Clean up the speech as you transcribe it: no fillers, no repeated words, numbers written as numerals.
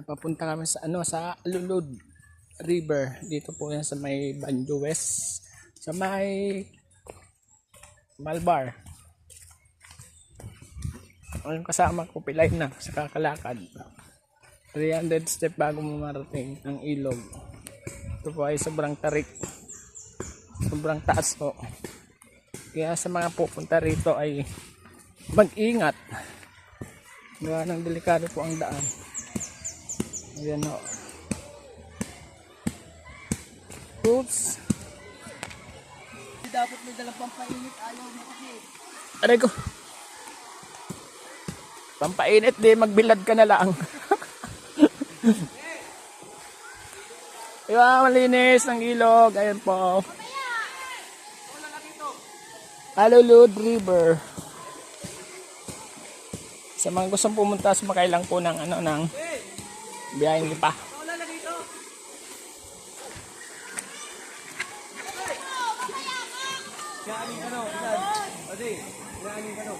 Papunta kami sa sa Alulud River. Dito po yan sa may Banjo West. Sa may Malbar. Ang kasama ko pilay na sa kakalakad. 300 step bago mo marating ang ilog. Ito po ay sobrang tarik. Sobrang taas po. Kaya sa mga pupunta rito ay mag-ingat. Gawa ng delikado po ang daan. Ayan o. Oops. Dapat may dalang pampainit, ayaw mo kasi. Aray ko. Pampainit di, magbilad ka na lang. Diba, malinis ng ilog. Ayan po. Alulud River. Sa mga gustong pumunta, sumakay lang po ng ng biyaheng lipa. Gaaning ano, Adi, gaaning ano.